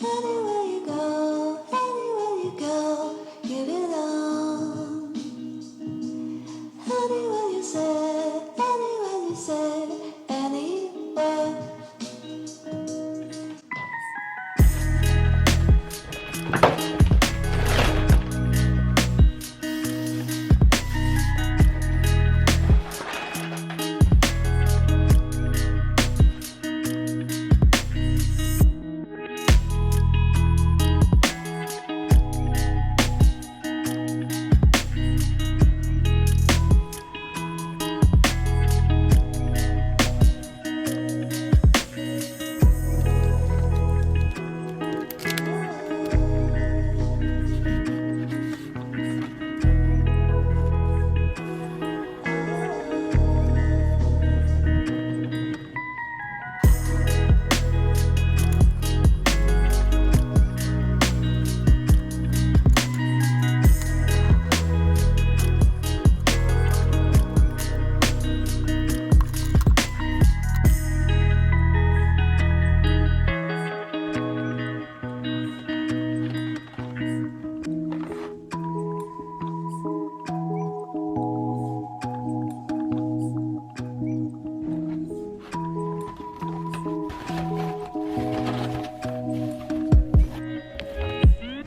Anywhere you go, you belong. Anywhere you say, anywhere.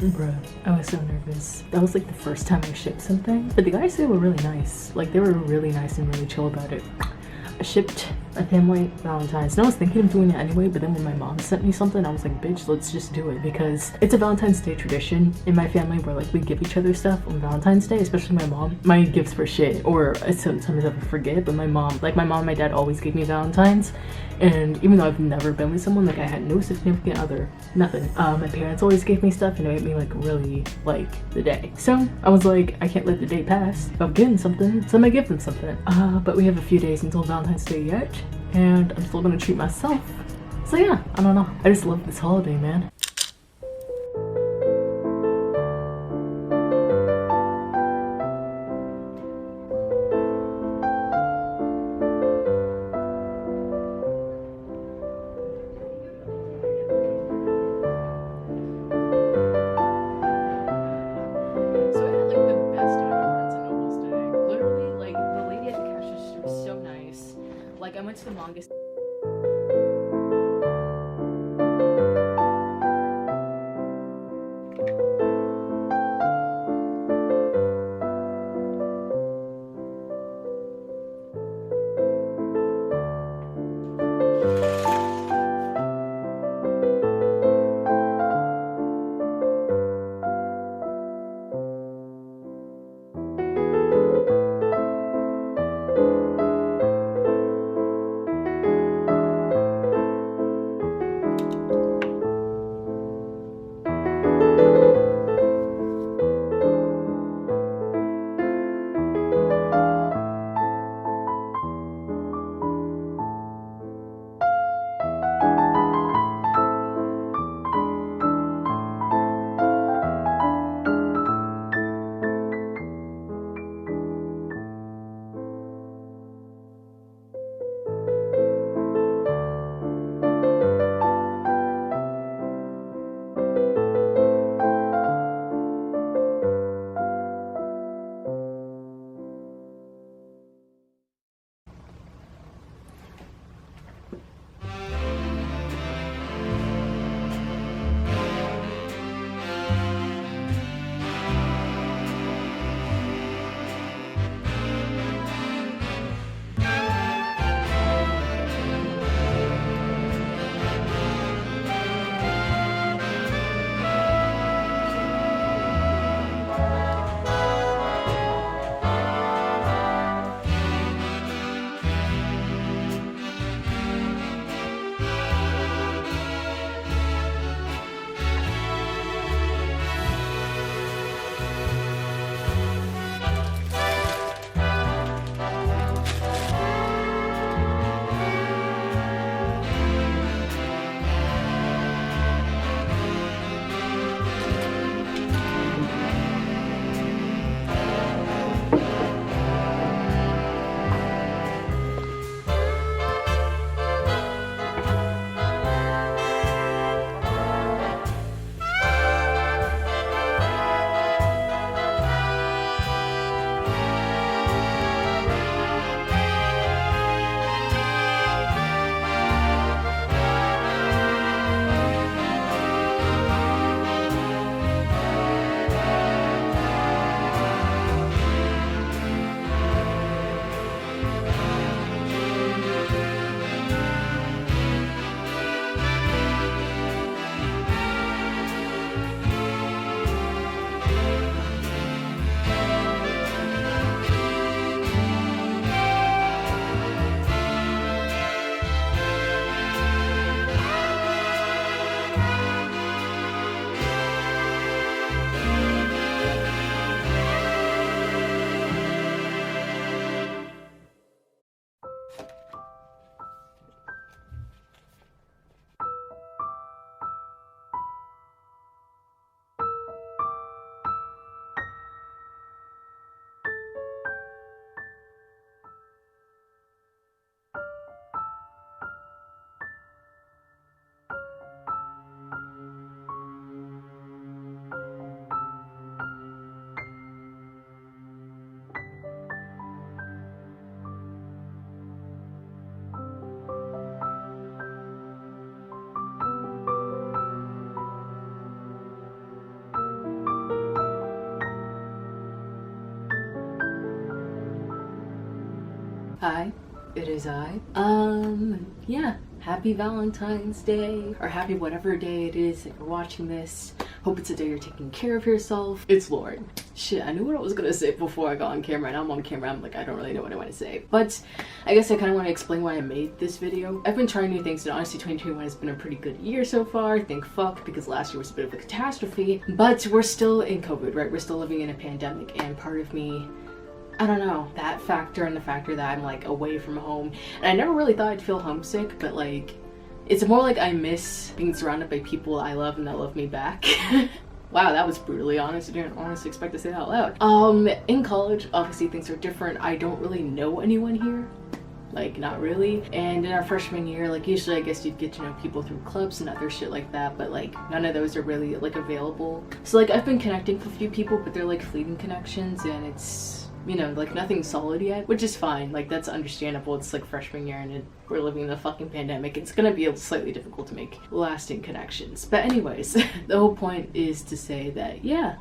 Bruh, I was so nervous. That was like the first time I shipped something. But the guys there were really nice. Like they were really nice and really chill about it. I shipped a family Valentine's. And I was thinking of doing it anyway, but then when my mom sent me something, I was like, bitch, let's just do it. Because it's a Valentine's Day tradition in my family where like we give each other stuff on Valentine's Day, especially my mom. My gifts for shit, or sometimes I forget, but my mom and my dad always gave me Valentine's. And even though I've never been with someone, like I had no significant other, nothing. My parents always gave me stuff and it made me like really like the day. So I was like, I can't let the day pass. If I'm getting something, so I'm gonna give them something. But we have a few days until Valentine's Day yet, and I'm still gonna treat myself. So yeah, I don't know. I just love this holiday, man. Like I went to the manga. Hi, it is I. Yeah. Happy Valentine's Day, or happy whatever day it is that you're watching this. Hope it's a day you're taking care of yourself. It's Lauren. Shit, I knew what I was gonna say before I got on camera, and now I'm on camera, I'm like, I don't really know what I want to say. But I guess I kind of want to explain why I made this video. I've been trying new things, and honestly 2021 has been a pretty good year so far, thank fuck, because last year was a bit of a catastrophe. But we're still in COVID, right? We're still living in a pandemic, and part of me, I don't know, that factor and the factor that I'm like away from home. And I never really thought I'd feel homesick, but like, it's more like I miss being surrounded by people I love and that love me back. Wow, that was brutally honest. I didn't honestly expect to say that out loud. In college, obviously things are different. I don't really know anyone here. Like, not really. And in our freshman year, like, usually I guess you'd get to know people through clubs and other shit like that, but like, none of those are really like available. So like, I've been connecting with a few people, but they're like fleeting connections, and it's, you know, like nothing solid yet, which is fine. Like, that's understandable. It's like freshman year and we're living in a fucking pandemic. It's gonna be slightly difficult to make lasting connections. But anyways, the whole point is to say that, yeah,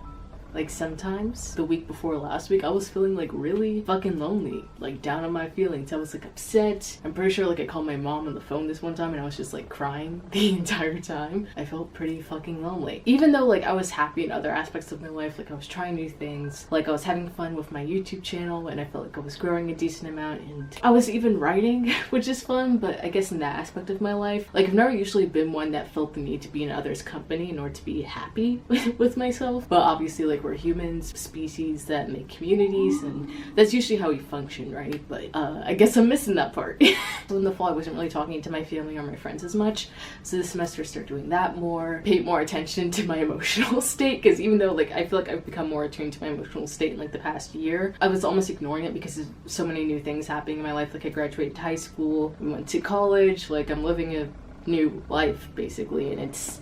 like sometimes the week before last week, I was feeling like really fucking lonely, like down on my feelings. I was like upset. I'm pretty sure like I called my mom on the phone this one time and I was just like crying the entire time. I felt pretty fucking lonely. Even though like I was happy in other aspects of my life, like I was trying new things, like I was having fun with my YouTube channel and I felt like I was growing a decent amount, and I was even writing, which is fun. But I guess in that aspect of my life, like I've never usually been one that felt the need to be in others' company in order to be happy with myself. But obviously like we're humans, species that make communities, and that's usually how we function, right? But I guess I'm missing that part. So in the fall I wasn't really talking to my family or my friends as much, so this semester I started doing that more, paid more attention to my emotional state, because even though like I feel like I've become more attuned to my emotional state in like the past year, I was almost ignoring it because there's so many new things happening in my life. Like I graduated high school, we went to college, like I'm living a new life basically, and it's,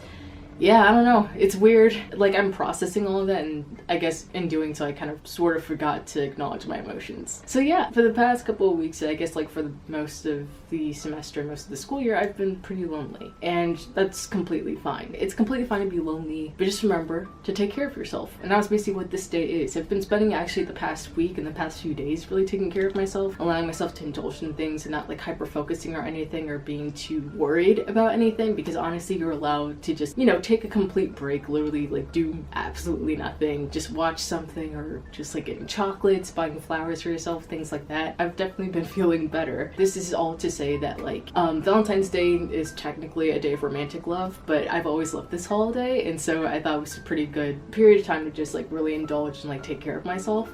yeah, I don't know. It's weird. Like, I'm processing all of that, and I guess in doing so, I kind of sort of forgot to acknowledge my emotions. So yeah, for the past couple of weeks, I guess like for the most of the semester, most of the school year, I've been pretty lonely. And that's completely fine. It's completely fine to be lonely, but just remember to take care of yourself. And that's basically what this day is. I've been spending actually the past week and the past few days really taking care of myself, allowing myself to indulge in things and not like hyper-focusing or anything or being too worried about anything, because honestly, you're allowed to just, you know, take a complete break, literally like do absolutely nothing, just watch something, or just like getting chocolates, buying flowers for yourself, things like that. I've definitely been feeling better. This is all to say that like Valentine's Day is technically a day of romantic love, but I've always loved this holiday, and so I thought it was a pretty good period of time to just like really indulge and like take care of myself.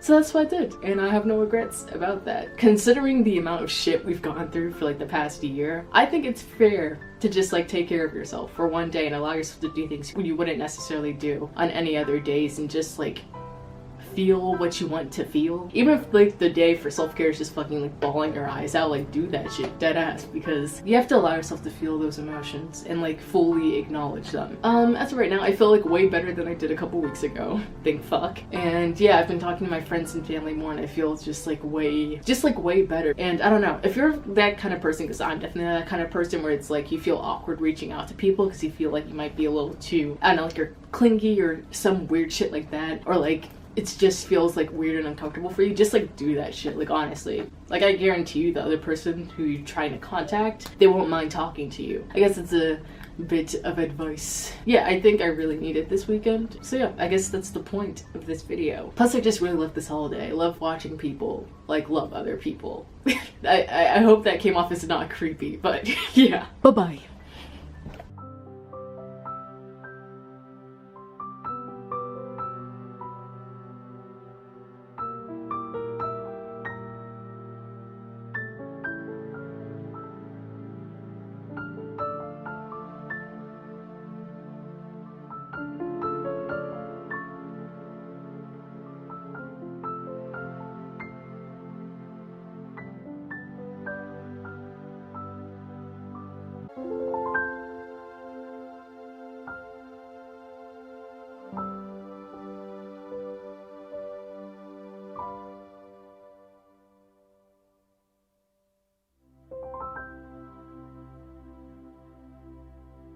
So that's what I did, and I have no regrets about that. Considering the amount of shit we've gone through for like the past year, I think it's fair to just like take care of yourself for one day and allow yourself to do things you wouldn't necessarily do on any other days, and just like feel what you want to feel. Even if like the day for self-care is just fucking like bawling your eyes out, like do that shit dead ass, because you have to allow yourself to feel those emotions and like fully acknowledge them. As of right now, I feel like way better than I did a couple weeks ago, thank fuck. And yeah, I've been talking to my friends and family more, and I feel just like way better. And I don't know if you're that kind of person, because I'm definitely that kind of person where it's like you feel awkward reaching out to people because you feel like you might be a little too, I don't know, like you're clingy or some weird shit like that, or like it just feels like weird and uncomfortable for you, just like do that shit. Like honestly, like I guarantee you the other person who you're trying to contact, they won't mind talking to you. I guess it's a bit of advice. Yeah, I think I really need it this weekend. So yeah, I guess that's the point of this video. Plus I just really love this holiday. I love watching people like love other people. I hope that came off as not creepy, but yeah. Bye-bye.